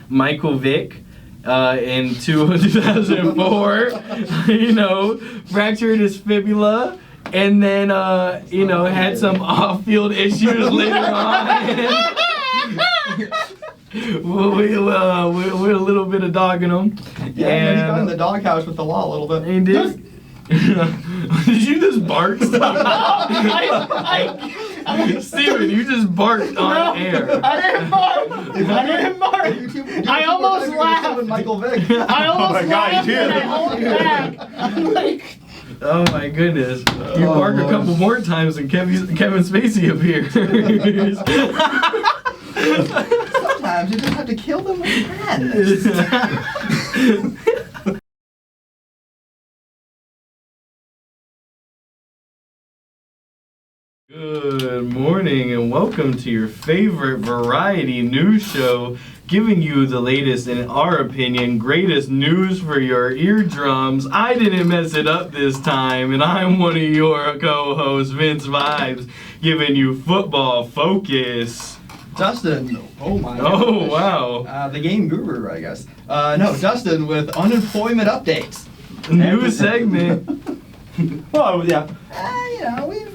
Michael Vick in 2004, fractured his fibula. And then, had some off-field issues later on. With a little bit of dogging him. Yeah, and he got in the doghouse with the law a little bit. He did. Did you just bark? Steven, you just barked on air. I didn't bark. I almost laughed. Michael Vick. I almost laughed and I hold it back. I'm like... Oh my goodness. You bark a couple more times and Kevin Spacey appears. Sometimes you just have to kill them with madness. Good morning and welcome to your favorite variety news show, giving you the latest, in our opinion, greatest news for your eardrums. I didn't mess it up this time, and I'm one of your co-hosts, Vince Vibes, giving you football focus. Dustin. Oh my Oh, gosh. wow. The game guru, I guess. No, Dustin with unemployment updates. New segment. Oh, yeah.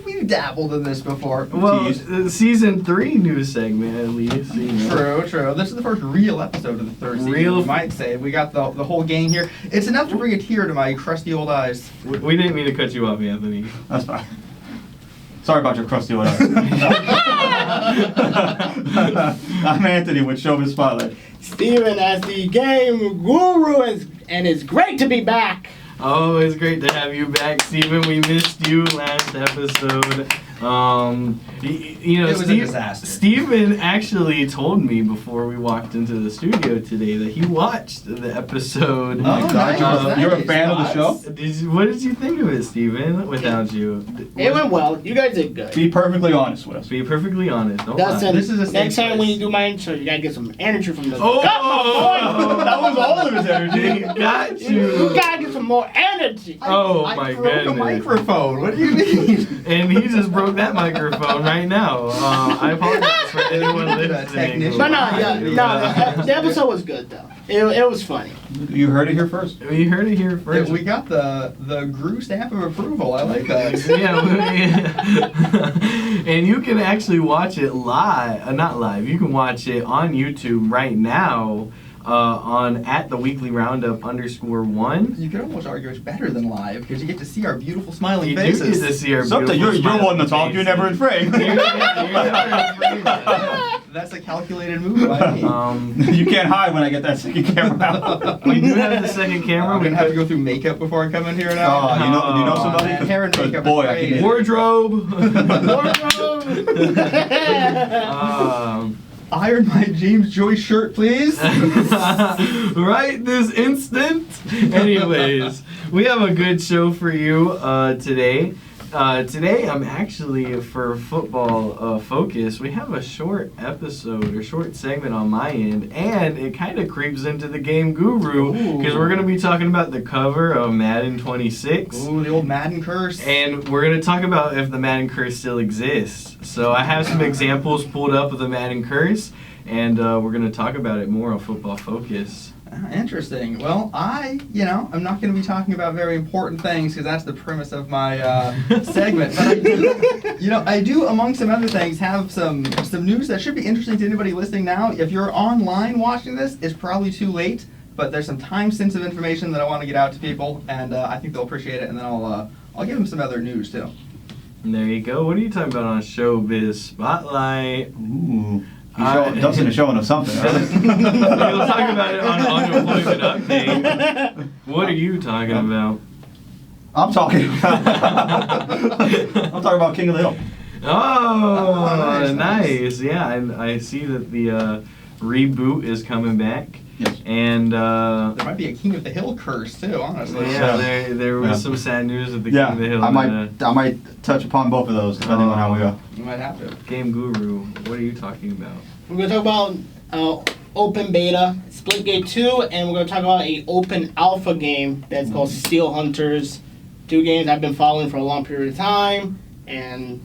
We've dabbled in this before. Well, season 3 news segment at least. True. This is the first real episode of the third season, you might say. We got the whole gang here. It's enough to bring a tear to my crusty old eyes. We didn't mean to cut you off, Anthony. That's fine. Sorry about your crusty old eyes. I'm Anthony with Showbiz Spotlight. Steven as the game guru, and it's great to be back. Oh, it's great to have you back, Steven. We missed you last episode. It was a disaster. Steven actually told me before we walked into the studio today that he watched the episode. Oh my God, nice. you're a fan of the show? What did you think of it, Steven, without you? It went well. You guys did good. Be perfectly honest with us. Be perfectly honest. Don't Dustin, lie. This is a safe next time place. when you do my intro, you gotta get some energy from the... Oh! That was all of his energy. Got You you. gotta get some more energy. Oh, I my broke a goodness. microphone. What do you mean? And he just broke that microphone right now. I apologize for anyone listening. Technician. But the episode was good though. It was funny. You heard it here first. We heard it here first. We got the Gru stamp of approval. I like that. Yeah. And you can actually watch it live. Not live. You can watch it on YouTube right now. On at the Weekly Roundup _1. You could almost argue it's better than live because you get to see our beautiful smiling You do faces. get to see our Something, beautiful you're one to smiling talk, you're never in frame. You're never in frame. That's a calculated move by me. You can't hide when I get that second camera out. We do have the second camera. I'm gonna have to go through makeup before I come in here now. Oh, you know somebody? man, hair and 'Cause makeup boy, is I great. can Wardrobe. Iron my James Joyce shirt, please. Right this instant. Anyways, we have a good show for you today. Today I'm actually, for football focus, we have a short episode or short segment on my end, and it kind of creeps into the game guru because we're going to be talking about the cover of Madden 26. Ooh, the old Madden Curse. And we're going to talk about if the Madden Curse still exists. So I have some examples pulled up of the Madden Curse, and we're going to talk about it more on Football Focus. Interesting. Well, I'm not going to be talking about very important things because that's the premise of my segment. But I do, among some other things, have some news that should be interesting to anybody listening now. If you're online watching this, it's probably too late. But there's some time-sensitive information that I want to get out to people, and I think they'll appreciate it. And then I'll give them some other news too. And there you go. What are you talking about on Showbiz Spotlight? Ooh. Dustin is showing us something. We'll talk about it on Unemployment Update. What are you talking about? I'm talking about King of the Hill. Oh, nice. Yeah, I see that the reboot is coming back. Yes. There And might be a King of the Hill curse too, honestly. yeah, there was some sad news at the King of the Hill. I might touch upon both of those depending on how we go. You might have to. Game Guru, what are you talking about? We're gonna talk about open beta, Splitgate 2, and we're gonna talk about a open alpha game that's called Steel Hunters. 2 games I've been following for a long period of time, and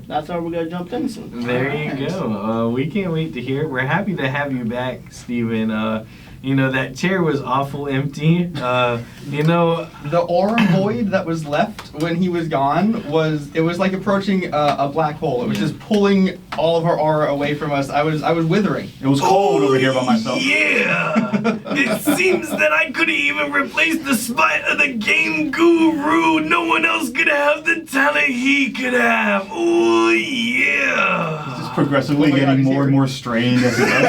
that's how we're gonna jump into. There you go. We can't wait to hear it. We're happy to have you back, Steven. That chair was awful empty. The aura void that was left when he was gone was like approaching a black hole. It was just pulling all of our aura away from us. I was withering. It was cold over here by myself. Yeah! It seems that I couldn't even replace the spot of the game guru. No one else could have the talent he could have. Oh, yeah! It's just progressively getting more and more strained as it goes.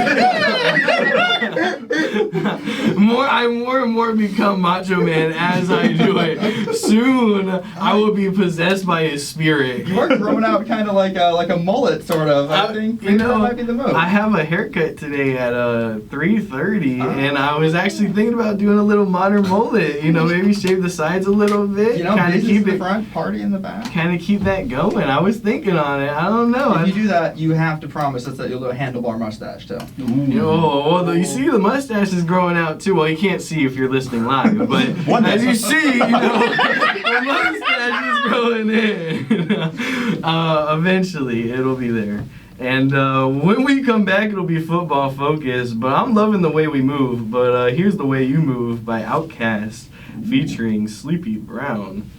I more and more become Macho Man as I do it. Soon, I will be possessed by his spirit. You are growing out kind of like a mullet, sort of. I think that might be the move. I have a haircut today at 3:30, and I was actually thinking about doing a little modern mullet. Maybe shave the sides a little bit. Kind of keep the front, party in the back. Kind of keep that going. I was thinking on it. I don't know. If you do that, you have to promise us that you'll do a handlebar mustache too. You see, the mustache is growing out too. Well, you can't see if you're listening live, but as you see, the mustache is growing in. Eventually, it'll be there. And when we come back, it'll be football focused. But I'm loving the way we move. But here's the way you move by Outkast, featuring Sleepy Brown.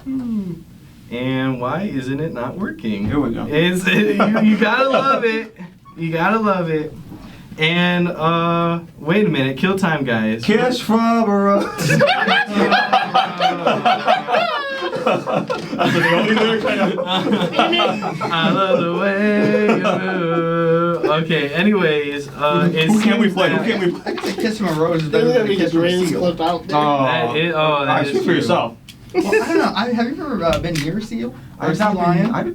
And why isn't it not working? Here we go. You gotta love it. You gotta love it. And wait a minute, kill time, guys. Kiss from a rose. That's the only lyric I know. I love the way you move. Okay, anyways, Who can we play? I guess Kiss from a Rose is better This is than gonna be Kiss the from a greatest Seal. clip out there. that Speak is for true. yourself. Well, I don't know. Have you ever been near a seal? Or a sea lion? I haven't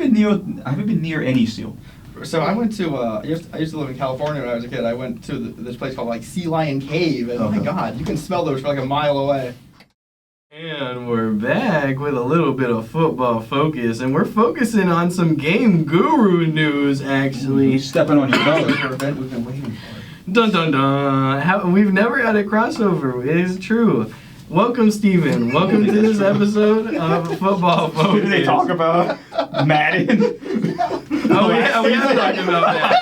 been near any seal. So I went to, I used to live in California when I was a kid. I went to this place called Sea Lion Cave, and oh my God, you can smell those for like a mile away. And we're back with a little bit of football focus, and we're focusing on some Game Guru news, actually. Stepping on your toes. Event we've been waiting for. Dun dun dun! We've never had a crossover. It is true. Welcome, Steven. Welcome to this episode of Football Focus. Did they talk about Madden? Oh yeah, we have talked about that.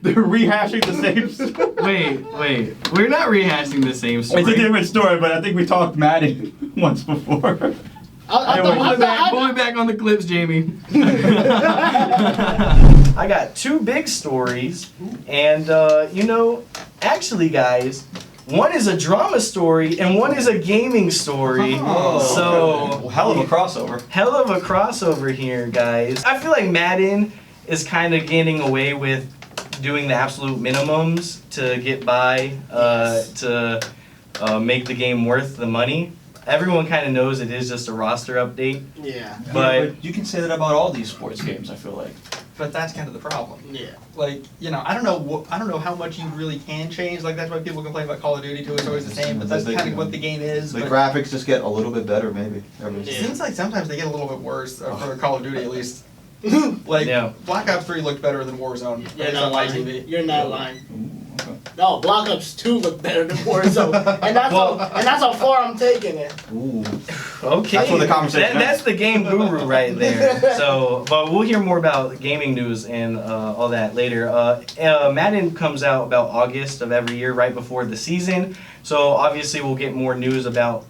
They're rehashing the same story. Wait. We're not rehashing the same story. It's a different story, but I think we talked Madden once before. Pull it back on the clips, Jamie. I got two big stories, and actually, guys, one is a drama story and one is a gaming story. So Hell of a crossover. Hell of a crossover here, guys. I feel like Madden is kind of getting away with doing the absolute minimums to get by, to make the game worth the money. Everyone kind of knows it is just a roster update. Yeah. But you can say that about all these sports games, I feel like. But that's kind of the problem. Yeah. Like, I don't know how much you really can change. Like, that's why people complain about Call of Duty too. It's always the same, but that's kind of what the game is. The but graphics just get a little bit better, maybe. it seems like sometimes they get a little bit worse for Call of Duty, at least. Like, Yeah. Black Ops 3 looked better than Warzone. You're at least not on my lying. TV. You're not lying. Okay. No, Black Ops 2 look better than Warzone, and that's how far I'm taking it. Ooh. okay, That's what the conversation that's the game guru right there. So, but we'll hear more about gaming news and all that later. Madden comes out about August of every year, right before the season. So obviously we'll get more news about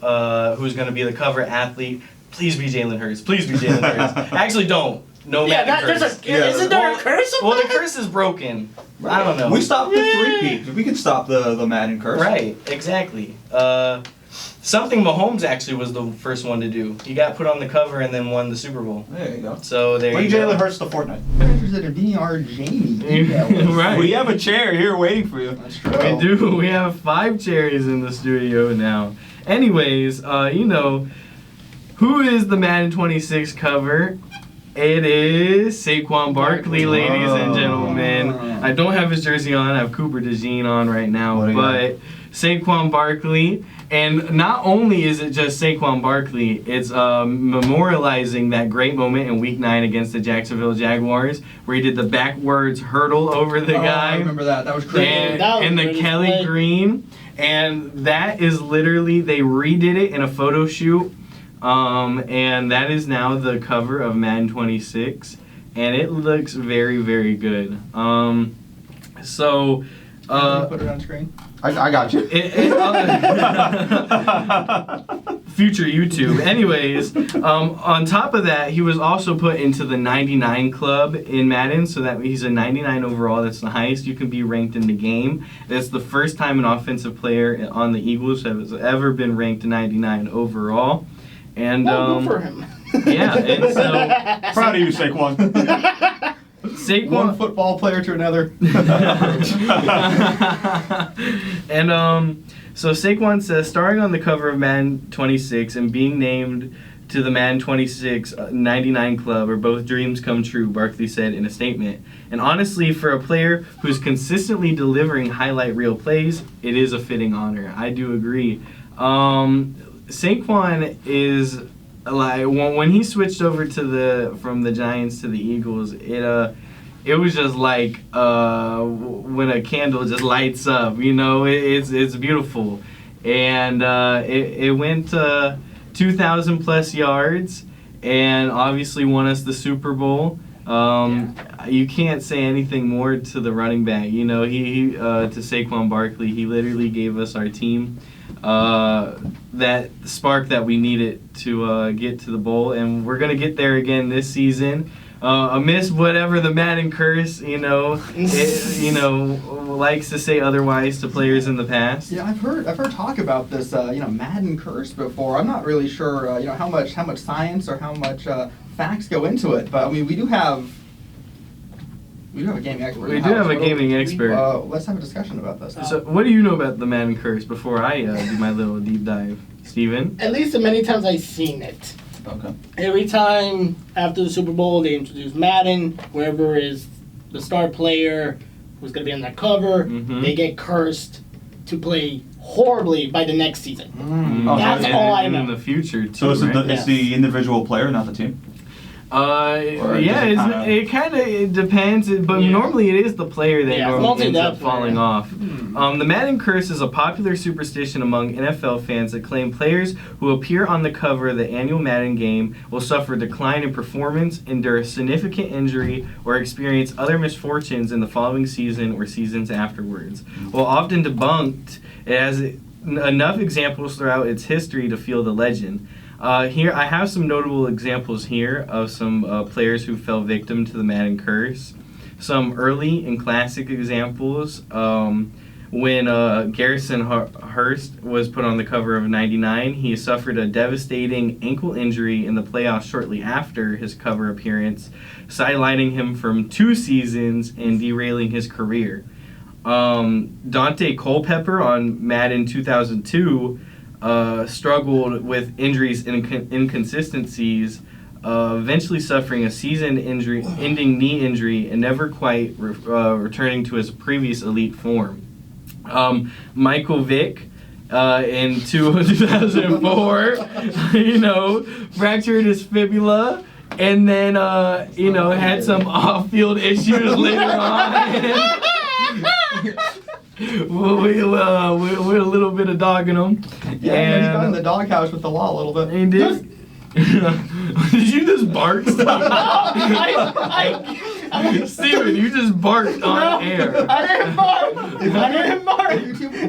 who's going to be the cover athlete. Please be Jalen Hurts. Please be Jalen Hurts. Actually, don't. No Madden Curse. Isn't there a curse? Well, the curse is broken. I don't know. We stopped the 3-peat. We can stop the Madden Curse. Right, exactly. Something Mahomes actually was the first one to do. He got put on the cover and then won the Super Bowl. There you go. So there Bring you go. Jalen Hurts to Fortnite. I'm interested in being our Jamie. Right. We have a chair here waiting for you. That's true. We do. We have 5 cherries in the studio now. Anyways, who is the Madden 26 cover? It is Saquon Barkley, ladies and gentlemen. I don't have his jersey on. I have Cooper DeJean on right now. What do you But Saquon Barkley. And not only is it just Saquon Barkley, it's memorializing that great moment in Week 9 against the Jacksonville Jaguars where he did the backwards hurdle over the guy. I remember that. That was crazy. And the Kelly play. Green. And that is literally, they redid it in a photo shoot And that is now the cover of Madden 26, and it looks very, very good. So. Put it on screen. I got you. Future YouTube. Anyways, on top of that, he was also put into the 99 club in Madden, so that he's a 99 overall. That's the highest you can be ranked in the game. That's the first time an offensive player on the Eagles has ever been ranked 99 overall. And good for him. Yeah, and so Proud of you, Saquon. Saquon. One football player to another. And so Saquon says, starring on the cover of Madden 26 and being named to the Madden 26 99 club are both dreams come true, Barkley said in a statement. And honestly, for a player who's consistently delivering highlight reel plays, it is a fitting honor. I do agree. Saquon is like when he switched over to from the Giants to the Eagles, it was just like when a candle just lights up, you know. It's beautiful, and it went 2,000 plus yards, and obviously won us the Super Bowl. You can't say anything more to the running back. You know, he to Saquon Barkley, he literally gave us our team that spark that we needed to get to the bowl, and we're gonna get there again this season. Amidst whatever the Madden Curse, likes to say otherwise to players in the past. Yeah, I've heard talk about this, Madden Curse before. I'm not really sure, how much science or how much facts go into it. But I mean, we do have a gaming expert. We do have a gaming expert. Let's have a discussion about this. So, what do you know about the Madden Curse before I do my little deep dive, Steven? At least the many times I've seen it. Okay. Every time after the Super Bowl, they introduce Madden. Whoever is the star player who's going to be on that cover, they get cursed to play horribly by the next season. That's all I know. In the future, too. So it's the individual player, not the team? It kind of depends, but normally it is the player that normally ends up falling off. The Madden Curse is a popular superstition among NFL fans that claim players who appear on the cover of the annual Madden game will suffer a decline in performance, endure significant injury, or experience other misfortunes in the following season or seasons afterwards. While often debunked, it has enough examples throughout its history to fuel the legend. Here, I have some notable examples here of some players who fell victim to the Madden Curse. Some early and classic examples. When Garrison Hurst was put on the cover of 99, he suffered a devastating ankle injury in the playoffs shortly after his cover appearance, sidelining him from 2 seasons and derailing his career. Dante Culpepper on Madden 2002 struggled with injuries and inconsistencies, eventually suffering a season-ending knee injury and never quite returning to his previous elite form. Michael Vick in 2004, fractured his fibula and then, had some off-field issues later on. With a little bit of dogging him. Yeah, and he got in the doghouse with the law a little bit. He did. Did you just bark? Steven, you just barked on air. I didn't bark.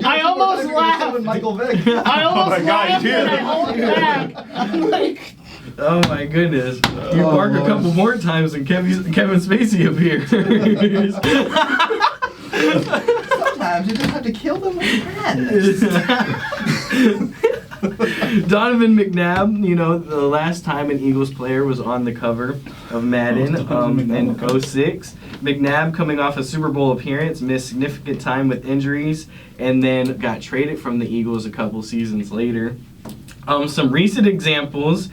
I almost laughed. Michael Vick. I almost laughed too. and I hold it back. I'm like... Oh my goodness. You bark a couple more times and Kevin Spacey appears. Sometimes you just have to kill them with madness. Donovan McNabb, the last time an Eagles player was on the cover of Madden in 06. McNabb, coming off a Super Bowl appearance, missed significant time with injuries and then got traded from the Eagles a couple seasons later. Some recent examples,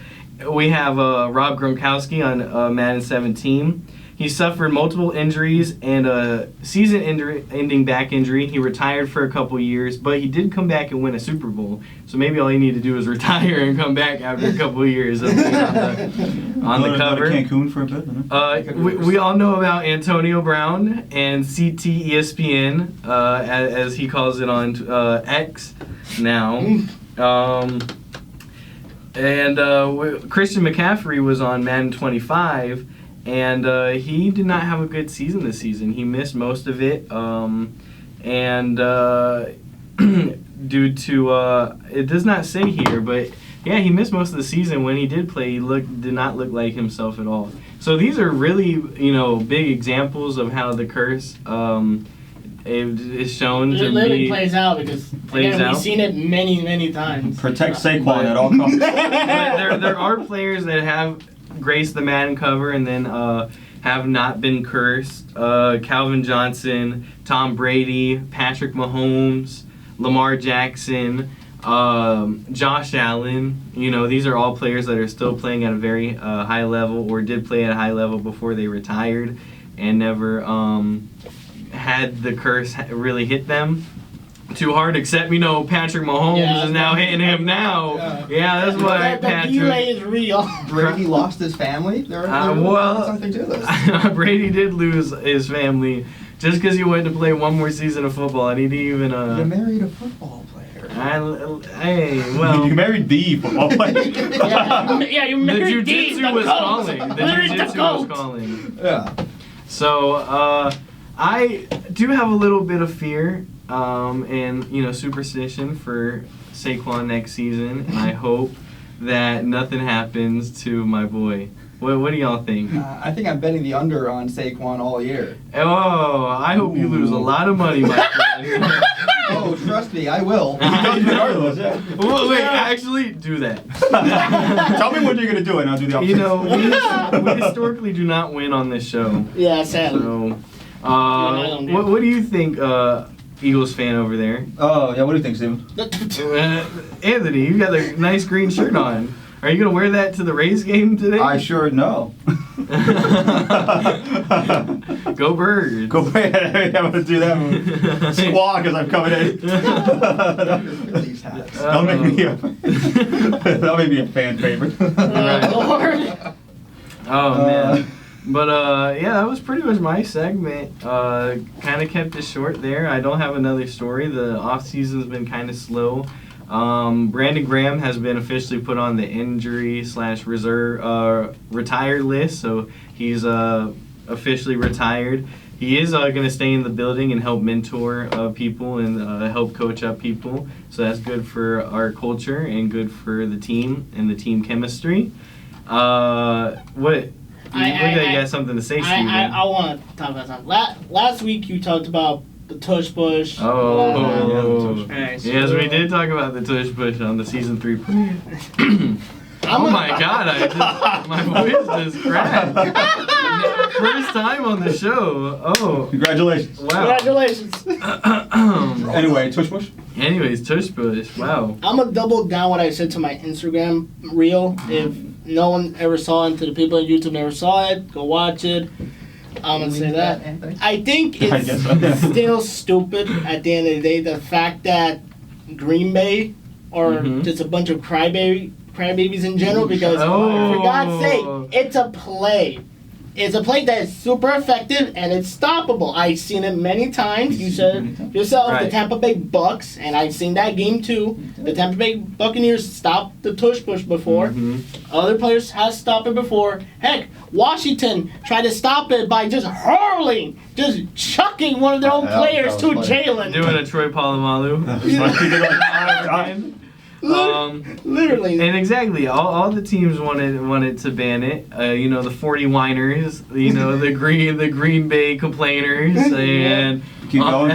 we have Rob Gronkowski on Madden 17. He suffered multiple injuries and a season-ending back injury. He retired for a couple years, but he did come back and win a Super Bowl. So maybe all you need to do is retire and come back after a couple of years of being on the cover. Cancun for a bit. We all know about Antonio Brown and CT ESPN, as he calls it on X now. And Christian McCaffrey was on Madden 25, and he did not have a good season this season. He missed most of it, and due to it does not say here, but yeah, he missed most of the season. When he did play, he did not look like himself at all. So these are really big examples of how the curse it is shown It to literally be plays out because we've seen it many times. Protect Saquon at all costs. But there are players that have graced the Madden cover and then have not been cursed. Calvin Johnson, Tom Brady, Patrick Mahomes, Lamar Jackson, Josh Allen. These are all players that are still playing at a very high level or did play at a high level before they retired and never had the curse really hit them too hard, except Patrick Mahomes is now hitting him now. Yeah, that's why The delay is real. Brady lost his family. There's something to this. Brady did lose his family just because he went to play one more season of football, and he didn't even. You married a football player. Well, You married the football player. You the married jiu-jitsu was calling. The jiu-jitsu was calling. Yeah. So I do have a little bit of fear and superstition for Saquon next season, and I hope that nothing happens to my boy. What do y'all think? I think I'm betting the under on Saquon all year. Oh, I hope you lose a lot of money, my friend. Oh, trust me, I will. Regardless, yeah. Well, wait, actually, do that. Tell me what you're gonna do, and I'll do the opposite. We historically do not win on this show. Yeah, sadly. So, what do you think, Eagles fan over there? Oh, yeah. What do you think, Steven? Anthony, you got a nice green shirt on. Are you gonna wear that to the Rays game today? I sure know. Go Birds. Go ahead. I'm gonna do that. Squawk as I'm coming in. These hats. That'll make me a fan favorite. Lord. Oh man. But yeah, that was pretty much my segment. Kind of kept it short there. I don't have another story. The off season's been kind of slow. Brandon Graham has been officially put on the injury/reserve retired list, so he's officially retired. He is going to stay in the building and help mentor people and help coach up people. So that's good for our culture and good for the team and the team chemistry. You got something to say, Steven? I want to talk about something. Last week you talked about the tush push. Oh, Yes, yes, we did talk about the tush push on the season 3 preview. Oh my God! My voice just cracked. First time on the show. Oh, Congratulations. wow! Congratulations. Anyway, tush push. Anyways, tush push. Wow. I'm gonna double down what I said to my Instagram reel. If no one ever saw it, to the people on YouTube never saw it, go watch it. I'm gonna say that. I think I guess so. it's still stupid at the end of the day. The fact that Green Bay or just a bunch of crybabies in general, because for God's sake, it's a play. It's a play that is super effective and it's stoppable. I've seen it many times. You said yourself, the Tampa Bay Bucks, and I've seen that game too. The Tampa Bay Buccaneers stopped the tush push before. Other players have stopped it before. Heck, Washington tried to stop it by just hurling, just chucking one of their own players to Jalen. Doing a Troy Polamalu. Literally. And exactly, all the teams wanted to ban it. The 40 whiners, the Green Bay complainers, and Keep going.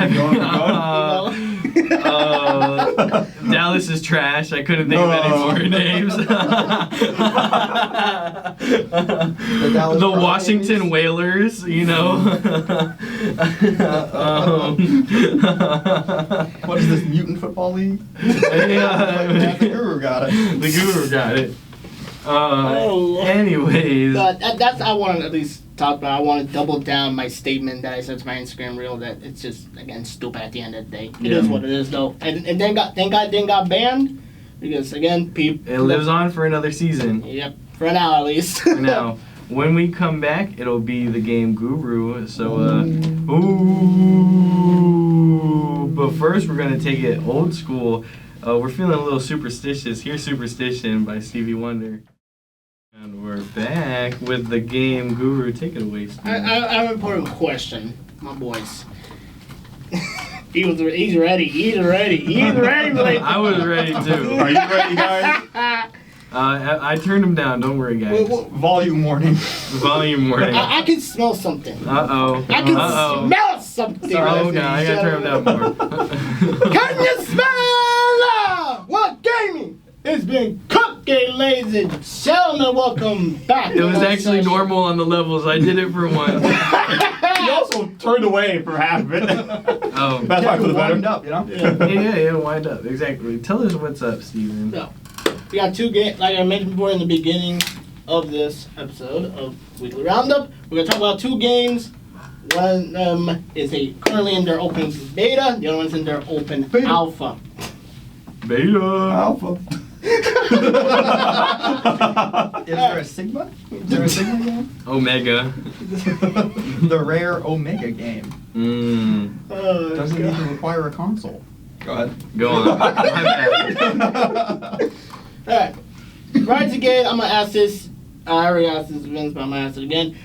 Dallas is trash. I couldn't think of any more names. The Washington Whalers, What is this, mutant football league? Yeah, The Guru got it. The Guru got it. Lord. Anyways. That's I want to at least talk about. I want to double down my statement that I said to my Instagram reel that it's just, again, stupid at the end of the day. It is what it is, though. And then thank God it didn't got banned because, again, people... It lives on for another season. Yep, for now at least. For now. When we come back, it'll be the game Guru. So, but first we're going to take it old school. We're feeling a little superstitious. Here's Superstition by Stevie Wonder. And we're back with the game guru. Take it away, Steve. I have an important question, my boys. He's ready. He's ready. I was ready too. Are you ready, guys? I turned him down. Don't worry, guys. Volume warning. Volume warning. I can smell something. Uh-oh. I can smell something. Oh, God. I gotta turn him down more. Can you smell what gaming is being cooking, ladies and gentlemen? Welcome back. It was actually normal on the levels. I did it for once. He also turned away for half of it. Oh. That's why for the better. Wind up, you know? Yeah, wind up. Exactly. Tell us what's up, Steven. No. We got 2 games, like I mentioned before in the beginning of this episode of Weekly Roundup. We're going to talk about 2 games. One of them is currently in their open beta. The other one's in their open alpha. Beta. Alpha. Is there a Sigma? Is there a Sigma game? Omega. The rare Omega game. Doesn't even require a console. Go ahead. Go on. My bad. Alright. Right again, I'm going to ask this. I already asked this Vince, but I'm going to ask it again.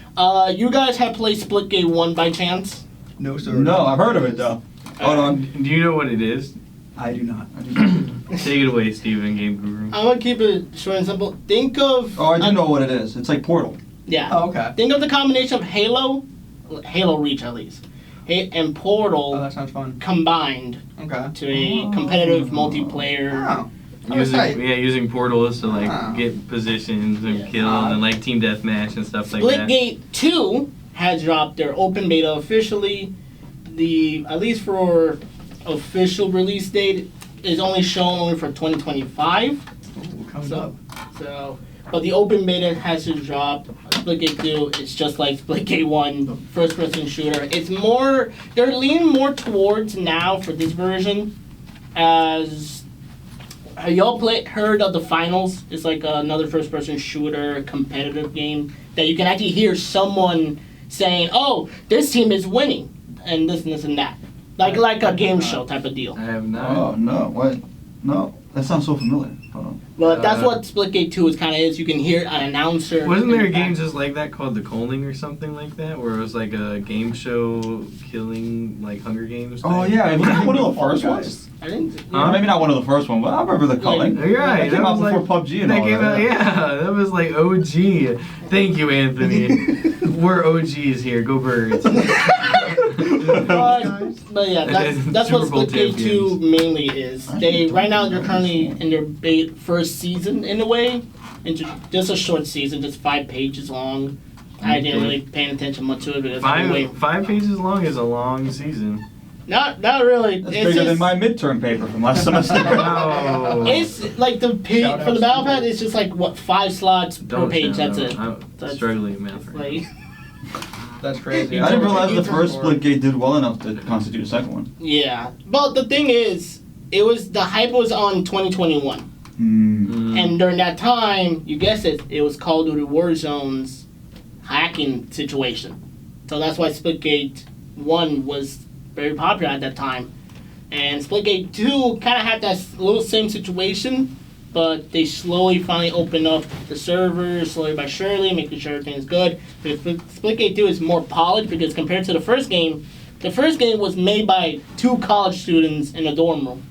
You guys have played Splitgate 1 by chance? No, sir. No, I've heard of it though. Hold on. Do you know what it is? I do not. Take it away, Steven, Game Guru. I'm going to keep it short and simple. Think of... Oh, I do know what it is. It's like Portal. Yeah. Oh, okay. Think of the combination of Halo Reach at least, and Portal Oh, that sounds fun. combined Okay. to a competitive multiplayer. Oh. That tight. Using portals to Ah. get positions and Yeah. kill and team deathmatch and stuff like that. Splitgate 2 has dropped their open beta officially. At least for official release date, is only shown only for 2025. Ooh, comes up. So, but the open beta has to drop. Splitgate 2, it's just like Splitgate 1, first-person shooter. It's more, they're leaning more towards now for this version as... Have y'all heard of the finals? It's like another first-person shooter competitive game that you can actually hear someone saying, "Oh, this team is winning," and this and that, like a game show type of deal. I have not. Oh no! What? No, that sounds so familiar. Hold on. But that's what Splitgate 2 is kind of is. You can hear an announcer. Wasn't there a in the game back. just like that called The Calling or something like that, where it was like a game show killing like Hunger Games? Oh thing? yeah, was that one of the Fall first Guys. ones? I didn't. Huh? Maybe not one of the first ones, but I remember the Calling. You're right. That came out was before PUBG and that all came that. out, yeah, that was like OG. Thank you, Anthony. We're OGs here. Go Birds. But yeah, that's what Super Bowl Splitgate 2 champions. mainly is. They right now they're currently in their first season in a way, just a short season, just 5 pages long. I didn't really pay attention much to it because I've been waiting. 5 pages long is a long season. Not really. That's It's bigger just, than my midterm paper from last semester. Wow. It's like the page Shout for the out battle to pad. It's just like what 5 slots per Don't page. shout That's out. it. I'm struggling in math right Like That's crazy. I didn't realize the It's first hard. Splitgate did well enough to constitute a second one. yeah, but the thing is, the hype was on 2021. Hmm. And during that time, you guessed it, it was Call of Duty Warzone's hacking situation. So that's why Splitgate 1 was very popular at that time. And Splitgate 2 kind of had that little same situation, but they slowly finally opened up the servers, slowly by surely, making sure everything's good. But Splitgate 2 is more polished because compared to the first game was made by 2 college students in a dorm room.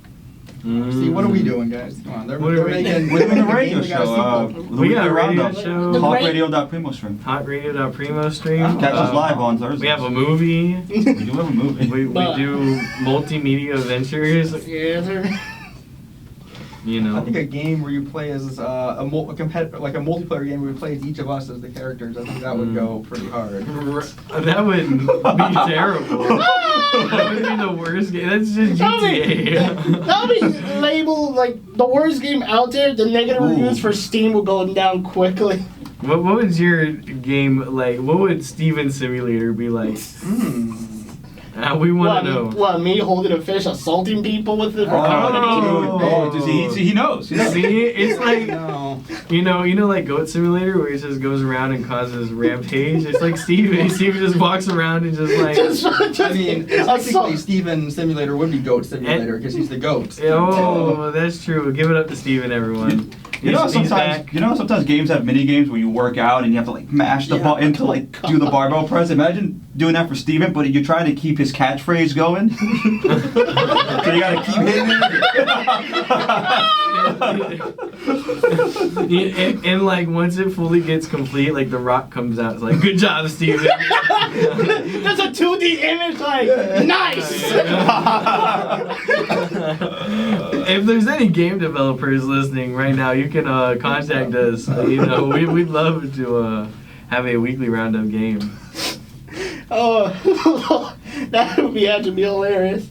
See, what are we doing, guys? Come on, they're What are we- making. We're doing a they're radio making a show. sequel. The We Weekly got a radio Roundup. show. The great- Talkradio.primo stream. Hotradio.primo stream. Catch us live on Thursday. We have a movie. We do have a movie. We do multimedia adventures. Yeah, sir. You I know. think a game where you play as a competitor, like a multiplayer game where we play as each of us as the characters. I think that would go pretty hard. That would be terrible. That would be the worst game. That's just GTA. That would be labeled like the worst game out there. The negative Ooh. reviews for Steam will go down quickly. What would your game like? What would Steven Simulator be like? Hmm. I We want to know. What, me holding a fish, assaulting people with it for comedy? He knows. He knows. See, it's like No. you know, like Goat Simulator, where he just goes around and causes rampage. It's like Steven. Steven just walks around and just like. I mean, technically, Steven Simulator would be Goat Simulator because he's the goat. Oh, that's true. Give it up to Steven, everyone. Sometimes games have mini games where you work out and you have to like mash the button to like do the barbell press. Imagine doing that for Steven, but you're trying to keep his catchphrase going. So you gotta keep hitting it. and like once it fully gets complete, like the rock comes out. It's like, good job, Steven. That's a 2D image, like, nice! If there's any game developers listening right now, you can contact us. We'd love to have a weekly roundup game. Oh, that would be actually hilarious.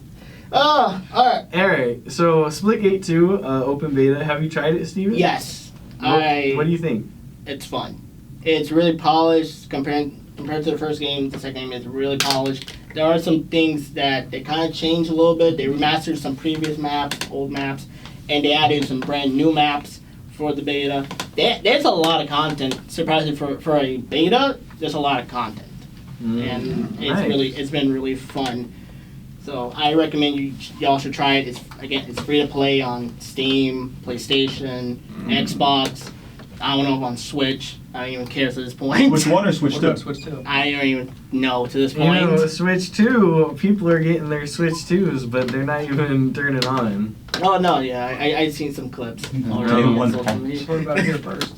Oh, alright. Alright, so Splitgate 2, open beta. Have you tried it, Steven? Yes. What do you think? It's fun. It's really polished compared to the first game. The second game is really polished. There are some things that they kind of changed a little bit. They remastered some previous maps, old maps, and they added some brand new maps for the beta. There's a lot of content. Surprisingly, for a beta, there's a lot of content, and it's been really fun. So I recommend y'all should try it. It's free to play on Steam, PlayStation, Xbox. I don't know if on Switch. I don't even care to this point. Which one or Switch 2? Switch 2. I don't even know to this point. Switch 2, people are getting their Switch 2s, but they're not even turning on. Oh, no, yeah. I've seen some clips already on social media. What about here first?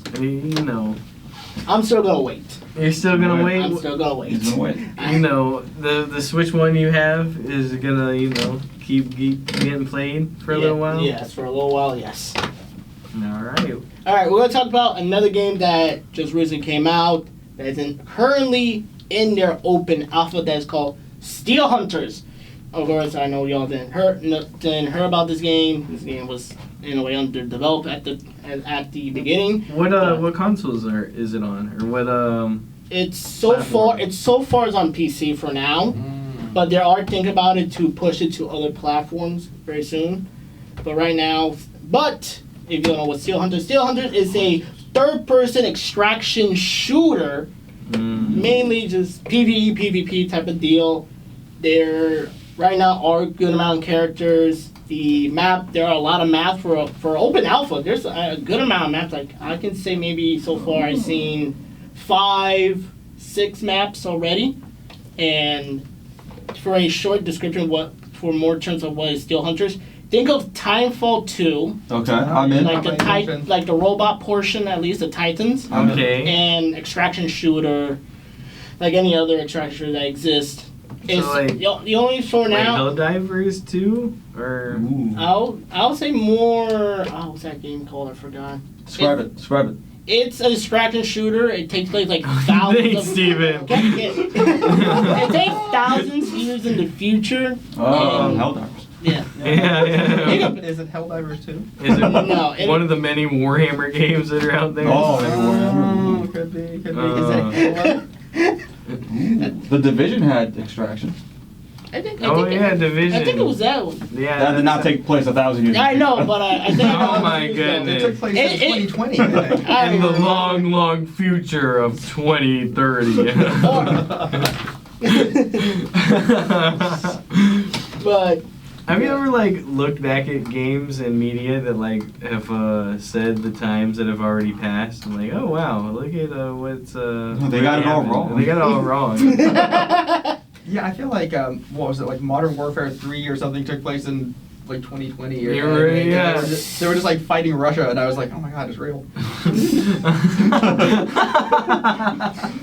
I'm still going to wait. You're still going to wait? I'm still going to wait. He's gonna wait. The Switch one you have is going to, keep getting played for a little while? Yes, for a little while, yes. Alright. Alright, we're going to talk about another game that just recently came out that is currently in their open alpha that is called Steel Hunters. Of course, I know y'all didn't hear about this game. This game was in a way underdeveloped at the beginning. What consoles is it on, or what It's so far as on PC for now, but they are thinking about it to push it to other platforms very soon. But right now, if you don't know what Steel Hunters is a third-person extraction shooter, mainly just PvE, PvP type of deal. There right now are a good amount of characters. The map, there are a lot of maps for open alpha. There's a good amount of maps. Like I can say maybe so far I've seen 5-6 maps already. And for a short description, for more terms of what is Steel Hunters, think of Timefall 2. Okay, I'm in. Like the robot portion, at least the Titans. Okay. And extraction shooter, like any other extraction shooter that exists. It's the only for now. Helldivers 2, or I'll say more. Oh, what's that game called? I forgot. Describe it. It's a distraction shooter. It takes place like thousands Thanks, Steven. It takes thousands of years in the future. Helldivers. Yeah. Is it Helldivers 2? Is it No, one of the many Warhammer games that are out there? Oh, could be. Is it Halo? The Division had extraction. Division. I think it was that one. Yeah, that did not take place 1,000 years ago. I know, but I think. Oh my goodness! It took place in 2020. I think. In the long, long future of 2030. But have you ever looked back at games and media that have said the times that have already passed? I'm like, oh wow, look at what's they got it all wrong. They got it all wrong. Yeah, I feel like what was it, like Modern Warfare 3 or something took place in like 2020 or yeah. They were just fighting Russia, and I was like, oh my god, it's real.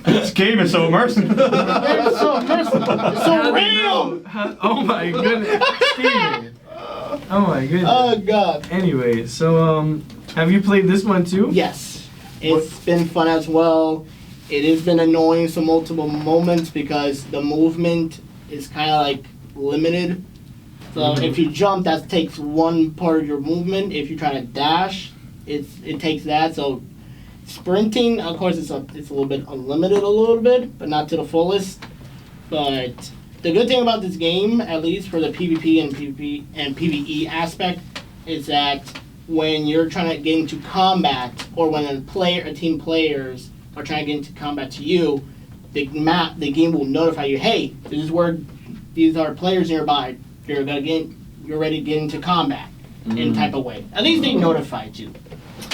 This game is so immersive. it's so real. Oh my goodness, Steven. Oh my goodness. Oh god. Anyway, so have you played this one too? Yes, it's been fun as well. It has been annoying some multiple moments because the movement is kind of limited. So if you jump, that takes one part of your movement. If you try to dash, it takes that. So sprinting, of course, it's a little bit unlimited, but not to the fullest. But the good thing about this game, at least for the PvP and PvE aspect, is that when you're trying to get into combat, or when a team players are trying to get into combat to you, the game will notify you, hey, these are players nearby. You're ready to get into combat in type of way. At least they notified you.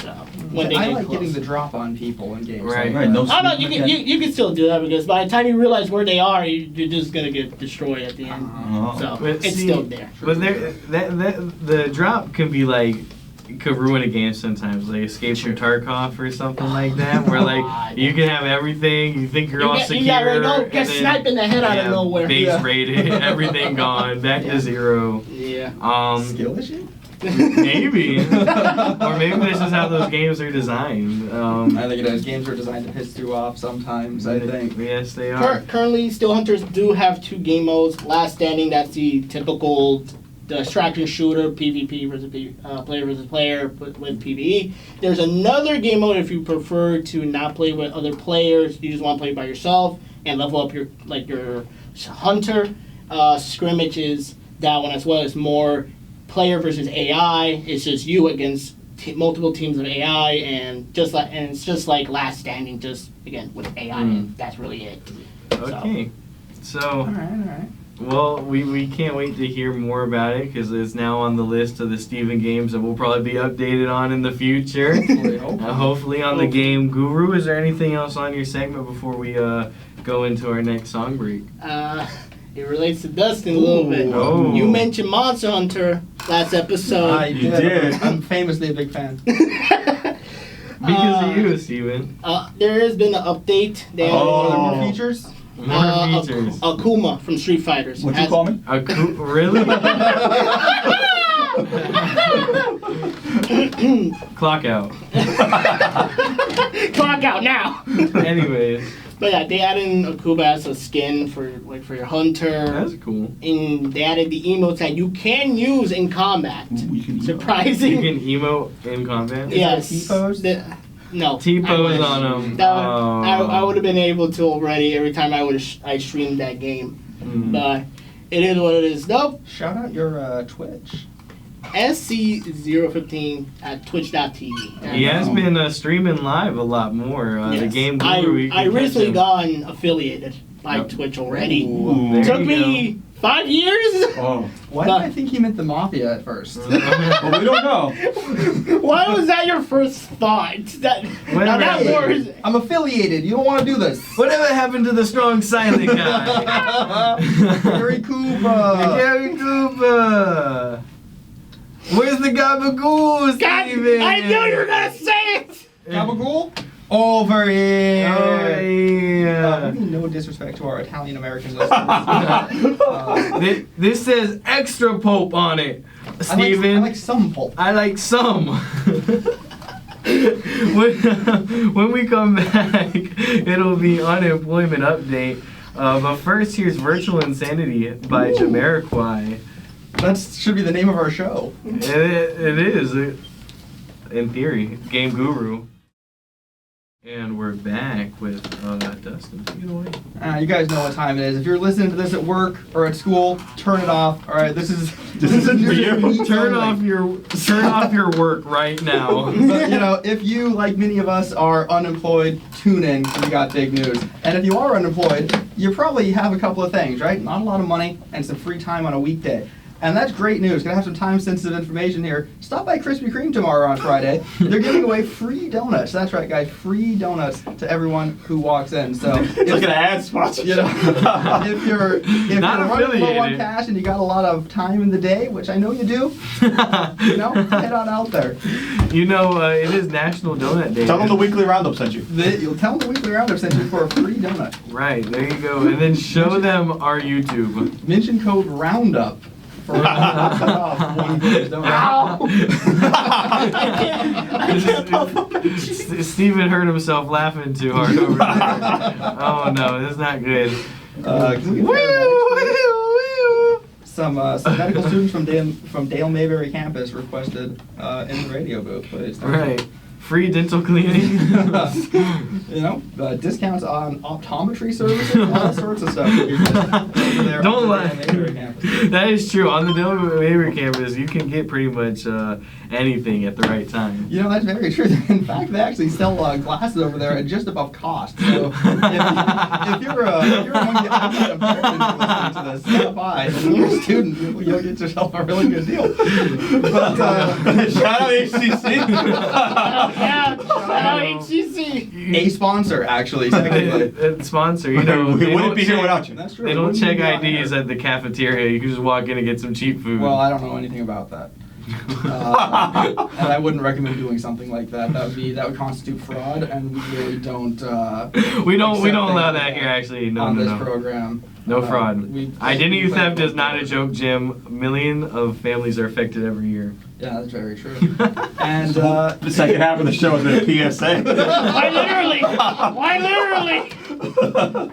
So, when I like getting the drop on people in games. Right. Like, No. Oh no, you can still do that, because by the time you realize where they are, you're just gonna get destroyed at the end. So But it's see, still there. But the drop can be like, could ruin a game sometimes, like Escape from Tarkov or something like that, where like you can have everything, you think you're all secure, Get sniped in the head out of nowhere. Base raided, everything gone, back to zero. Yeah. Skill issue? Maybe, or maybe that's just how those games are designed. I think it is. Games are designed to piss you off sometimes, I think. Yes, they are. Currently, Steel Hunters do have 2 game modes. Last Standing, that's the typical distraction shooter, PvP versus player versus player with PvE. There's another game mode if you prefer to not play with other players. You just want to play by yourself and level up your hunter. Scrimmages, that one as well, is more player versus AI. It's just you against multiple teams of AI, and it's just like Last Standing, just again with AI, and that's really it. Okay, so All right. well, we can't wait to hear more about it, because it's now on the list of the Steven games that will probably be updated on in the future. Hopefully on the Game Guru. Is there anything else on your segment before we go into our next song break? It relates to Dustin a little bit. Oh. You mentioned Monster Hunter last episode. I You did. did. I'm famously a big fan. Because of you, Steven. There has been an update. They More features? More features. Akuma from Street Fighters. What'd you call me? Really? Clock out. Clock out now. Anyways, But yeah, they added in Akuma as a skin for your hunter. that's cool. And they added the emotes that you can use in combat. Ooh, you can Surprising. You can emote in combat? Yes. T-pose? No. T-pose on them. I would have been able to already every time I streamed that game. But it is what it is. Nope. Shout out your Twitch. SC015 at twitch.tv. He has been streaming live a lot more. The Yes. Game Guru. I recently got affiliated by Twitch already. Ooh. There Took you me 5 years. Oh. Why did I think he meant the Mafia at first? Well, we don't know. Why was that your first thought? Now that was I'm affiliated. You don't want to do this. Whatever happened to the strong silent guy? Gary Cooper. Gary Cooper. Where's the gabagool, God, Steven? I knew you were gonna say it. Gabagool? Over here. Oh, yeah. We mean no disrespect to our Italian American listeners. This says extra pulp on it, I Steven. like some pulp. I like some. when we come back, it'll be unemployment update. But first, here's Virtual Insanity by Jamiroquai. That should be the name of our show. It is, in theory, Game Guru. And we're back with Dustin. Take it away. You guys know what time it is. If you're listening to this at work or at school, turn it off. All right, this is for you. Turn off your work right now. But, you know, if you, like many of us, are unemployed, tune in. We got big news. And if you are unemployed, you probably have a couple of things, right? Not a lot of money and some free time on a weekday. And that's great news. Gonna have some time-sensitive information here. Stop by Krispy Kreme tomorrow on Friday. They're giving away free donuts. That's right, guys. Free donuts to everyone who walks in. So It's like an ad sponsor. you know, if you're Not running low on affiliated. cash and you got a lot of time in the day, which I know you do, you know, head on out there. You know, it is National Donut Day. Tell them the Weekly Roundup sent you. You'll tell them the Weekly Roundup sent you for a free donut. Right, there you go. And then show them our YouTube. Mention code ROUNDUP. For off one of those donuts. Steven hurt himself laughing too hard over there. Oh no, that's not good. Can we get some medical students from Dale Mayberry campus requested in the radio booth, please. Right. Free dental cleaning. Discounts on optometry services, all sorts of stuff. Over there Don't on lie. the Mayberry campus. That is true. On the Mayberry campus, you can get pretty much anything at the right time. That's very true. In fact, they actually sell glasses over there at just above cost. So if you're among the outside Americans listening to this, stop by. And you're a student, you'll get yourself a really good deal. But Shout out HCC. Yeah, HCC. a sponsor, actually, technically. Sponsor, We wouldn't be here without you. That's true. They don't Wouldn't check be on IDs here. at the cafeteria. You can just walk in and get some cheap food. Well, I don't know anything about that. And I wouldn't recommend doing something like that. That would constitute fraud, and we really don't. we don't accept allow things that here. Actually, no, on no, this no. program. No fraud. we- Identity we play theft is both not a ways. joke, Jim. A million of families are affected every year. Yeah, that's very true. And The second half of the show has been a PSA. Why literally?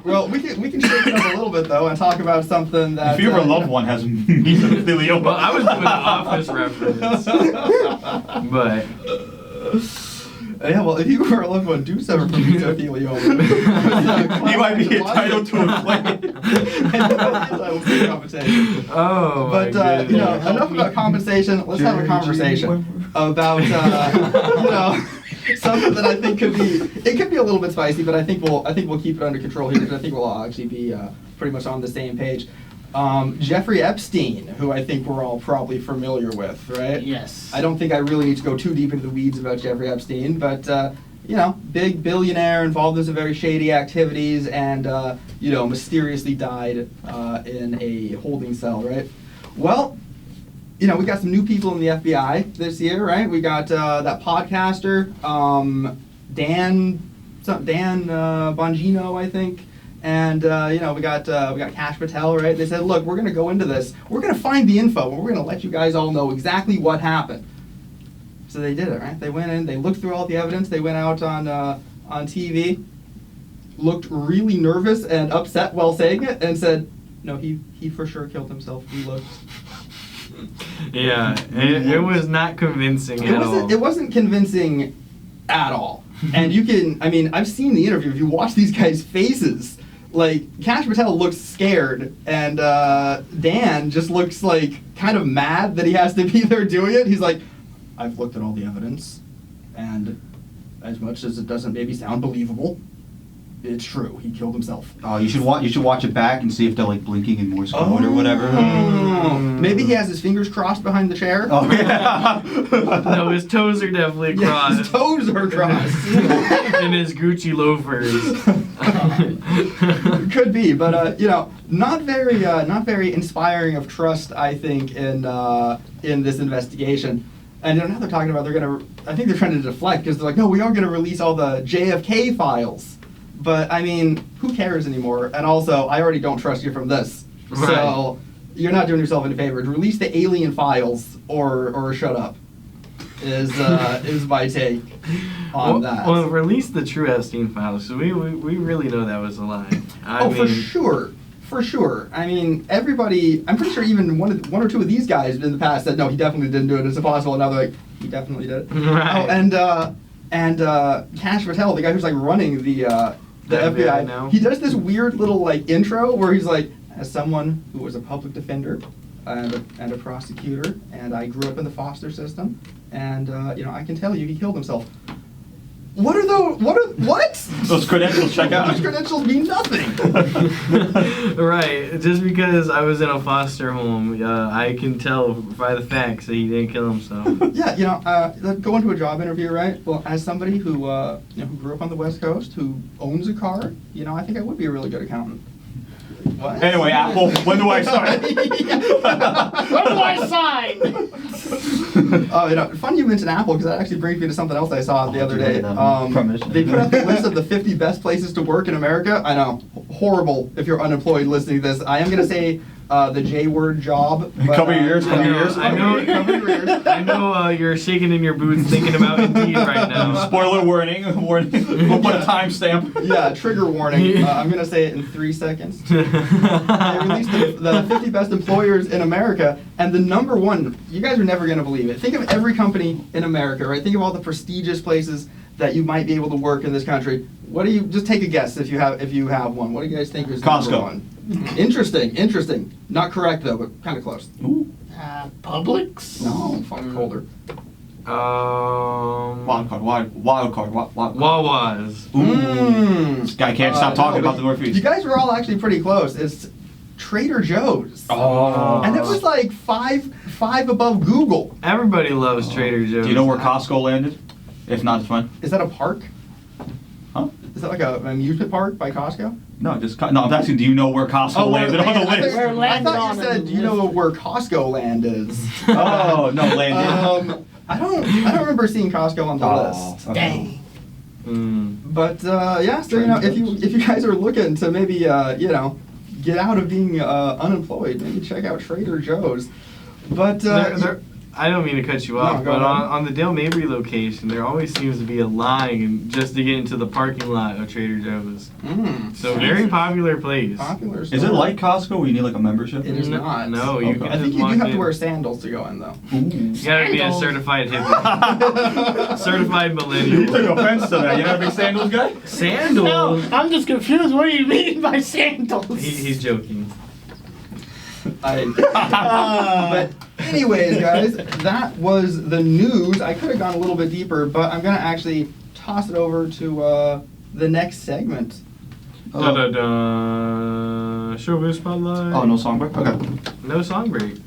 well, we can shake it up a little bit though and talk about something that. If your loved one has mesothelioma. Well, I was doing the Office reference, but Yeah, well, if you or a loved one do suffer from mesothelioma, You might be entitled to a claim. entitled to compensation. oh, But my goodness. enough about compensation. Let's have a conversation about something that I think could be a little bit spicy, but I think we'll keep it under control here because I think we'll all actually be pretty much on the same page. Jeffrey Epstein, who I think we're all probably familiar with, right? Yes. I don't think I really need to go too deep into the weeds about Jeffrey Epstein, but big billionaire involved in some very shady activities, and mysteriously died in a holding cell, right? Well, we got some new people in the FBI this year, right? We got that podcaster, Dan Bongino, I think. And we got Kash Patel, right? They said, look, we're going to go into this. We're going to find the info, and we're going to let you guys all know exactly what happened. So they did it, right? They went in, they looked through all the evidence. They went out on TV, looked really nervous and upset while saying it, and said, no, he for sure killed himself. He looked. Yeah, it was not convincing at all. It wasn't convincing at all. And I've seen the interview. If you watch these guys' faces, like, Kash Patel looks scared, and Dan just looks like kind of mad that he has to be there doing it. He's like, I've looked at all the evidence, and as much as it doesn't maybe sound believable, it's true. He killed himself. Oh, you should watch it back and see if they're like blinking in Morse code or whatever. Maybe he has his fingers crossed behind the chair. Oh yeah. No, his toes are definitely Yeah, crossed. his toes are crossed. In his Gucci loafers. Could be, but not very inspiring of trust, I think, in this investigation. And now they're talking about I think they're trying to deflect because they're like, no, we are gonna release all the JFK files. But who cares anymore? And also, I already don't trust you from this. Right. So you're not doing yourself any favor. Release the alien files or shut up. Is my take on that. Well, release the true Epstein files, so we really know that was a lie. For sure. Everybody. I'm pretty sure even one or two of these guys in the past said no, he definitely didn't do it. It's impossible. And now they're like, he definitely did it. Right. Oh, and Kash Patel, the guy who's like running the FBI now. he does this weird little like intro where he's like, as someone who was a public defender and a prosecutor, and I grew up in the foster system, and I can tell you he killed himself. What? Those credentials check out. Those credentials mean nothing. Right. Just because I was in a foster home, I can tell by the facts that he didn't kill himself. Yeah, go into a job interview, right? Well, as somebody who who grew up on the West Coast, who owns a car, I think I would be a really good accountant. What? Anyway, Apple, when do I start? When do I sign? Funny you mentioned Apple because that actually brings me to something else I saw the other day. Permission. They put up the list of the 50 best places to work in America. I know, horrible if you're unemployed listening to this. I am going to say the J word job. But, Cover your ears, cover your I ears. know, Cover your ears. I know you're shaking in your boots thinking about Indeed right now. Spoiler warning. We'll put a timestamp. Yeah, trigger warning. I'm gonna say it in 3 seconds. They released the 50 best employers in America, and the number one, you guys are never gonna believe it. Think of every company in America, right? Think of all the prestigious places that you might be able to work in this country. What do you, just take a guess if you have one. What do you guys think is Costco. number one? Interesting. Not correct though, but kind of close. Ooh. Publix? No, fuck colder. Wild card. Wawas. Ooh. This guy can't stop talking about the Northeast. You guys were all actually pretty close. It's Trader Joe's. Oh. And it was like five above Google. Everybody loves Trader Joe's. Do you know where Costco landed? If not, it's fine. Is that a park? Huh? Is that like an amusement park by Costco? No, no. I'm asking, do you know where Costco landed on the list? I thought you said, do you know where Costco land is? Oh no, landed. I don't remember seeing Costco on the list. Dang. But yeah, so if you guys are looking to maybe get out of being unemployed, maybe check out Trader Joe's. But I don't mean to cut you No, off, go but ahead. on the Dale Mabry location, there always seems to be a line just to get into the parking lot of Trader Joe's. So very popular place. Popular Is it store. like Costco where you need like a membership? It is not. No, you Okay. can I think just you do walk have to in. wear sandals to go in though. You gotta be a Sandals. certified hippie. Certified You millennial. took offense to that. You're not a big sandals guy? No, Sandals? I'm just confused. What do you mean by sandals? He's joking. But anyways, guys, that was the news. I could have gone a little bit deeper, but I'm gonna actually toss it over to the next segment. Da da da. Showbiz spotlight. Oh, no song break? Okay. No song break.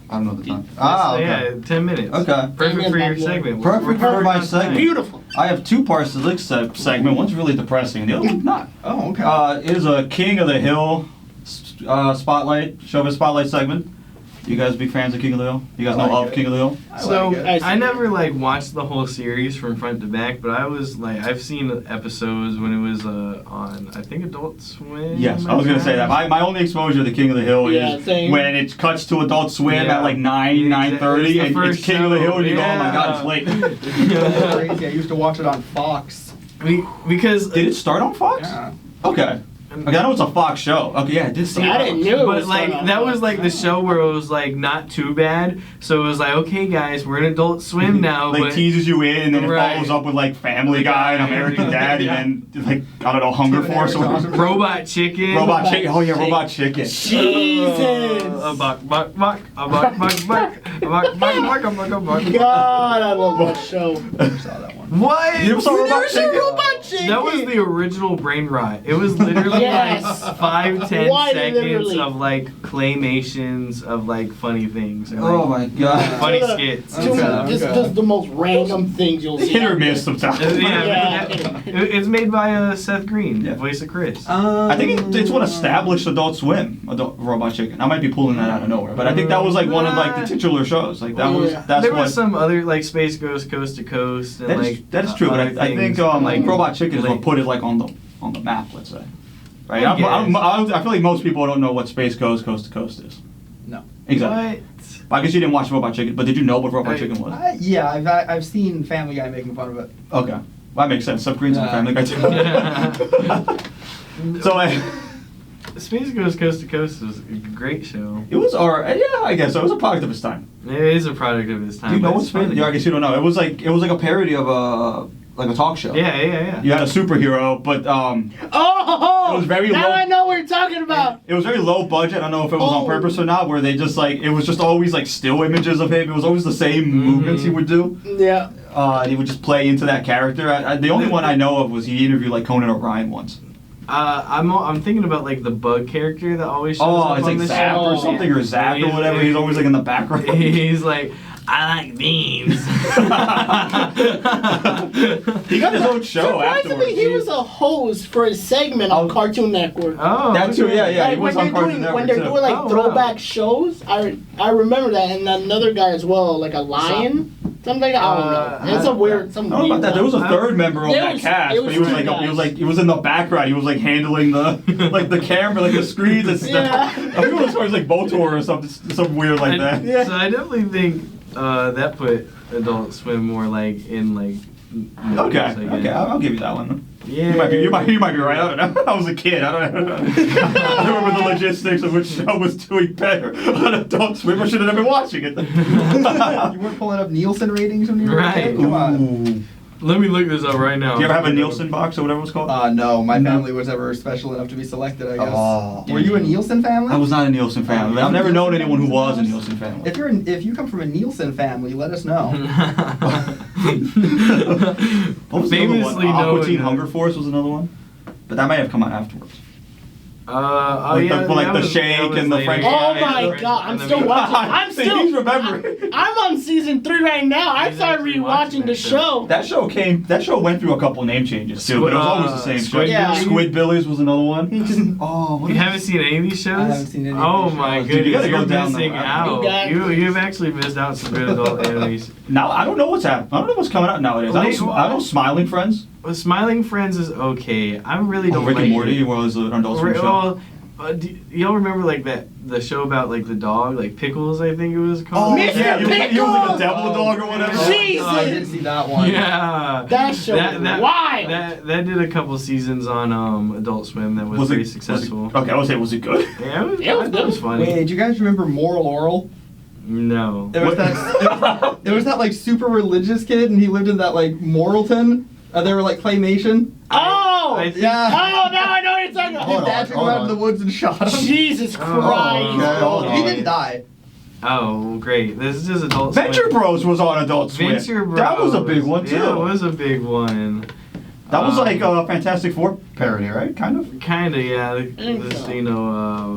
I don't know the time. So, yeah, 10 minutes. Okay. Perfect for your segment. Perfect for my segment. Beautiful. I have two parts to this segment. One's really depressing, the other one's not. Oh, okay. It is a King of the Hill spotlight, showbiz spotlight segment. You guys big fans of King of the Hill? You guys I know like of it. King of the Hill? So like it. I never watched the whole series from front to back, but I was I've seen episodes when it was on I think Adult Swim. Yes, I was gonna say that. My only exposure to King of the Hill Yeah, is same. when it cuts to Adult Swim Yeah. at like 9:30, It's the and it's first King of the Hill, and you go, oh my show, god, it's late. That's crazy. I used to watch it on Fox. Because Did it start on Fox? Yeah. Okay. Okay, I know it's a Fox show. Okay, yeah, it did start. I on didn't Fox. know. But that was the show where it was not too bad. So it was okay guys, we're in Adult Swim now. Like but teases you in, and then it Right. follows up with Family Guy and American Dad, Yeah. and then I don't know, Hunger Tim and Force or Eric's whatever. awesome. Robot Chicken. Robot Chicken. Oh yeah, Robot Chicken. Jesus. A buck, buck, buck, a buck, buck, buck, a buck, buck, buck, a buck, a buck. God, I love that show. Never saw that one. What? You never saw Robot Chicken? Robot Chicken. That was the original brain rot. It was literally Yes. 5-10 Why did they seconds really- of claymations of funny things. Or, Oh my god. funny So the- skits. to me, Okay, Just, okay. just the most random things you'll see. Hit or miss sometimes. Yeah, Yeah. it's made by Seth Green, Yeah. voice of Chris. I think it's what established Adult Swim, Robot Chicken. I might be pulling that out of nowhere, but I think that was one of the titular shows. That's Yeah. there what. was some other Space Ghost Coast to Coast and that is true, but other I think things, Robot Chicken is what like- put it on the map. Let's say, right? I I feel like most people don't know what Space Ghost Coast to Coast is. No. Exactly. What? I guess you didn't watch Robot Chicken, but did you know what Robot Chicken was? Yeah, I've seen Family Guy making fun of it. Okay, well, that makes sense. Seth Green's on Yeah. Family Guy too. So Space Ghost Coast to Coast was a great show. it was alright. Yeah, I guess so. It was a product of its time. It is a product of its time. Do you know but what it's Space? funny. Yeah, I guess you don't know. It was like a parody of a talk show. Yeah. You had a superhero, but Oh, It was very now low- I know what you're talking about. it was very low budget. I don't know if it was on Oh. purpose or not, where they just it was just always still images of him. It was always the same movements he would do. Yeah. And he would just play into that character. The only one I know of was he interviewed Conan O'Brien once. I'm thinking about the bug character that always shows Oh, up it's on like the Zap show. or something, or Zap or whatever. He's always in the background. He's like, I like beans. He got his own show afterwards. Surprisingly, he was a host for a segment on Oh. Cartoon Network. Oh, That too, yeah. He Like, was when on they're Cartoon doing when Network, they're too. doing throwback shows, I remember that, and another guy as well, a lion. Something I don't know. It's a weird. I don't know about that. There was a third member of There that was- cast, it but was he was two like guys. he was in the background. He was like handling the the camera, like the screens and stuff. Yeah. I think it was towards like Botor or something weird like that. Yeah. So I definitely think that put Adult Swim more like in like. movies, Okay, I guess. okay, I'll give you that one. Yeah. You might be right. I don't know. I was a kid. I don't know. I don't remember the logistics of which show was doing better on Adult Swim. I should have never been watching it. You weren't pulling up Nielsen ratings when you were a Right. kid? Come on. Ooh. Let me look this up right now. Do you ever have a Nielsen box or whatever it's called? No, my No. family was never special enough to be selected, I guess. Oh. Were you a Nielsen family? I was not a Nielsen family. I've never known anyone who was a Nielsen family. If you come from a Nielsen family, let us know. What was the other one? Famously Aqua known Teen as- Hunger Force was another one, but that might have come out afterwards. Oh Like yeah, the- like that the was- shake that was and the later. French Oh fries. my Yeah, god, I'm and still then- watching. I'm See, still. he's remembering. I'm on season 3 right now. I He's started actually watching rewatching the that show. show. That show went through a couple name changes too, but it was always the same show. Squid Yeah. Billies? Squid Billies was another one. Oh, what You is haven't seen any of these shows? I haven't seen any of Oh these my shows. goodness, Dude, you gotta you're go down the missing rabbit out. hole. You got- You've actually missed out some good adult animes. Now I don't know what's happening. I don't know what's coming out nowadays. I know Smiling Friends. Well, Smiling Friends is okay. I really don't Rick like and Morty it. was an Adult Swim show. Well, y'all remember like the show about like the dog, like Pickles, I think it was called. Mr. yeah, you was like Pickles! a devil dog or whatever. Jesus! I didn't see that one. Yeah. That show was wild. That did a couple seasons on Adult Swim that was pretty successful. Okay, I would say, was it good? Yeah, it was, It was I thought it was good. funny. Wait, do you guys remember Moral Oral? No. There was that like super religious kid, and he lived in that like Moralton. They were like claymation. Oh! I think- Yeah. Oh, now I know what you're talking His about. dad took him out in the woods and shot him. Jesus Oh, Christ. No, hold he on. didn't die. Oh, great. This is just Adult Swim. Venture Bros was on Adult Swim. Venture Bros. That was a big one too. Yeah, it was a big one. That was like a Fantastic Four parody, right? Kind of. Kinda, yeah. think This, so.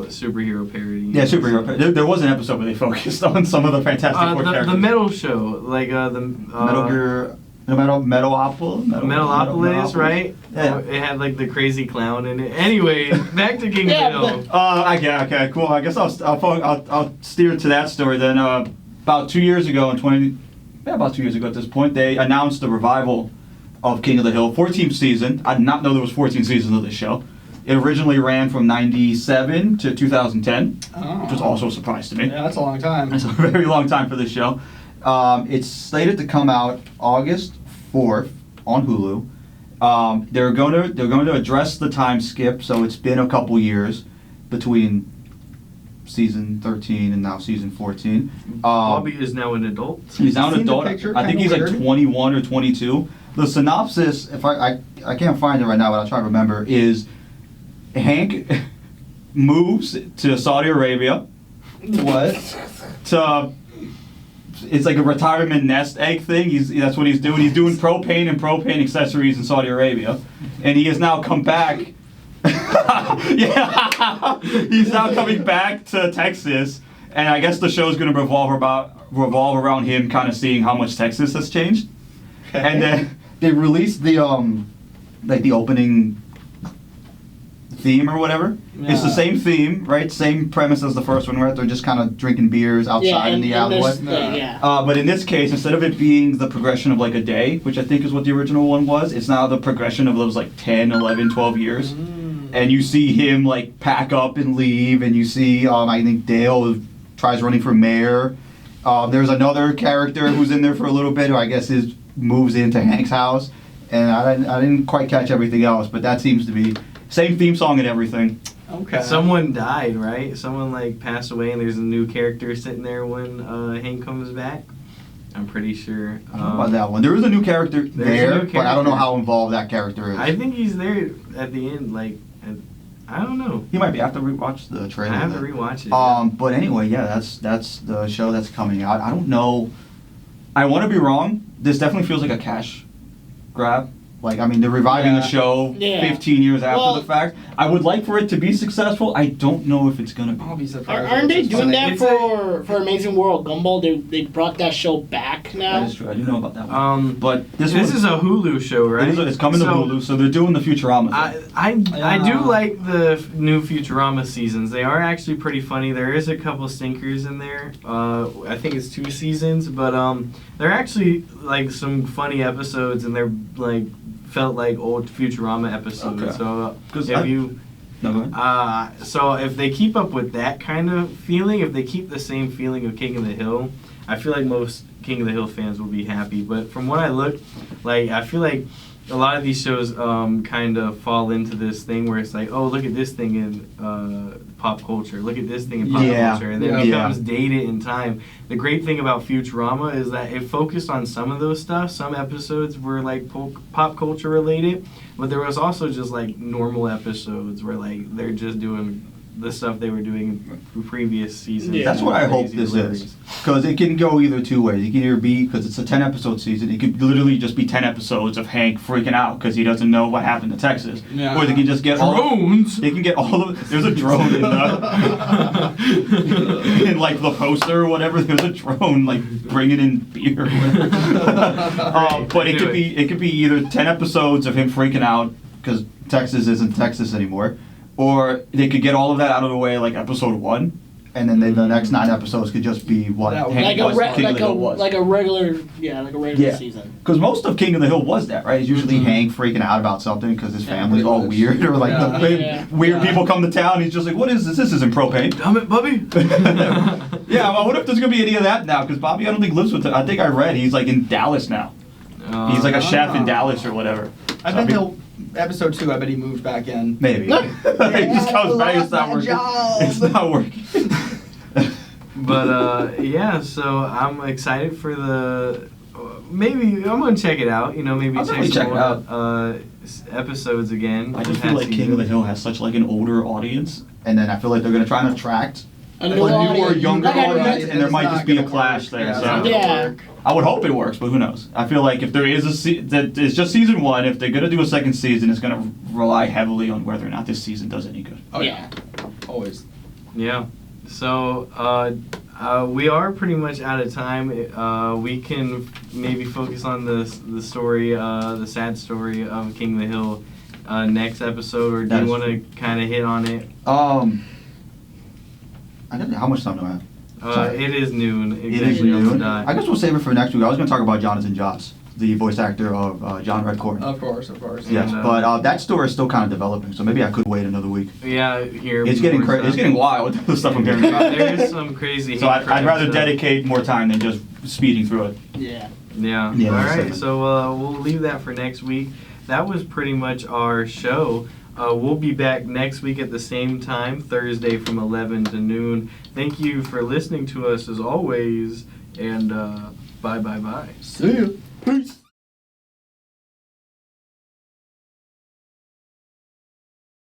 superhero parody. Yeah, superhero. There was an episode where they focused on some of the Fantastic Four the characters. metal show, like the Metal Gear, Metalopolis, Metalopolis, right? Yeah. It had like the crazy clown in it. Anyway, back to King Yeah, Vidal. Okay, cool. I guess I'll steer to that story then. About 2 years ago, about 2 years ago at this point, they announced the revival of King of the Hill, 14th season. I did not know there was 14 seasons of this show. It originally ran from 97 to 2010, which was also a surprise to me. Yeah, that's a long time. That's a very long time for this show. It's slated to come out August 4th on Hulu. They're going to address the time skip, so it's been a couple years between season 13 and now season 14. Bobby is now an adult. He's now an Seen the adult. picture? I think Kinda he's like weird. 21 or 22. The synopsis, if I can't find it right now, but I'll try to remember, is Hank moves to Saudi Arabia What? to it's like a retirement nest egg thing. That's what he's doing. He's doing propane and propane accessories in Saudi Arabia, and he has now come back. Yeah, he's now coming back to Texas, and I guess the show's going to revolve around him kind of seeing how much Texas has changed. And then they released the like the opening theme or whatever. It's the Yeah. same theme, right? Same premise as the first one, right? They're just kind of drinking beers outside in the alleyway. Yeah. But in this case, instead of it being the progression of like a day, which I think is what the original one was, it's now the progression of those like 10, 11, 12 years. And you see him like pack up and leave, and you see, I think Dale tries running for mayor. There's another character who's in there for a little bit who I guess moves into Hank's house. And I didn't quite catch everything else, but that seems to be same theme song and everything. Okay. Someone died, right? Someone like passed away, and there's a new character sitting there when Hank comes back. I'm pretty sure. I don't know about that one. There is a new character There's a there, new but I don't know character. how involved that character is. I think he's there at the end. Like, I don't know. He might be. I have to rewatch the I trailer. have to then. rewatch it. But anyway, yeah, that's the show that's coming out. I don't know. I want to be wrong. This definitely feels like a cash grab. Like, I mean, they're reviving the Yeah. show Yeah. 15 years after Well- the fact. I would like for it to be successful. I don't know if it's gonna be. I'll be surprised. Aren't they if it's doing funny. that for Amazing World Gumball? They brought that show back VICK now. That is true. I didn't know about that one. But this is a Hulu show, right? It's coming to Hulu, so they're doing the Futurama thing. I do like the new Futurama seasons. They are actually pretty funny. There is a couple stinkers in there. I think it's 2 seasons, but they're actually like some funny episodes, and they're like felt like old Futurama episodes. Okay. So No, go ahead. so if they keep up with that kind of feeling, if they keep the same feeling of King of the Hill, I feel like most King of the Hill fans will be happy. But from what I look, like I feel like a lot of these shows kind of fall into this thing where it's like, oh, look at this thing in pop culture, look at this thing in pop culture, and then it becomes dated in time. The great thing about Futurama is that it focused on some of those stuff. Some episodes were like pop culture related, but there was also just like normal episodes where like they're just doing the stuff they were doing in previous seasons. Yeah. That's what I hope this is. Because it can go either 2 ways. It can either be, because it's a 10-episode season, it could literally just be 10 episodes of Hank freaking out because he doesn't know what happened to Texas. Yeah. Or they can just get drones. They can get all of. There's a drone in in like the poster or whatever. There's a drone like bringing in beer. Or whatever. But it could be either 10 episodes of him freaking out because Texas isn't Texas anymore. Or they could get all of that out of the way, like episode 1, and then the next 9 episodes could just be what Hank was, King of the Hill was. Like a regular season. Because most of King of the Hill was that, right? It's usually Hank freaking out about something because his family's all weird, or like weird people come to town. He's just like, "What is this? This isn't propane." Damn it, Bubby. Yeah, well, what if there's gonna be any of that now? Because Bobby, I don't think lives with him. I think I read he's like in Dallas now. He's like a chef in Dallas or whatever. I bet episode 2, I bet he moved back in. Maybe. He just comes back. It's not working. It's not working. But so I'm excited for the. Maybe I'm gonna check it out. You know, maybe I'll check check it out. Episodes again. I just feel like King of the Hill has such like an older audience, and then I feel like they're gonna try and attract a newer, younger audience, and there might just be a clash there. So I would hope it works, but who knows? I feel like if there is that it's just season 1. If they're gonna do a second season, it's gonna rely heavily on whether or not this season does any good. Oh yeah, always. Yeah. So we are pretty much out of time. We can maybe focus on the story, the sad story of King of the Hill next episode, or do you want to kind of hit on it? I don't know how much time do I have. It is noon. It is noon. I guess we'll save it for next week. I was going to talk about Jonathan Joss, the voice actor of John Redcorn. Of course. Yes, but that story is still kind of developing, so maybe I could wait another week. Yeah, here. It's getting it's getting wild, the stuff I'm hearing about. There is some crazy. So I'd rather dedicate more time than just speeding through it. Yeah. All right, so we'll leave that for next week. That was pretty much our show. We'll be back next week at the same time, Thursday from 11 to noon. Thank you for listening to us as always, and bye. See you. Peace.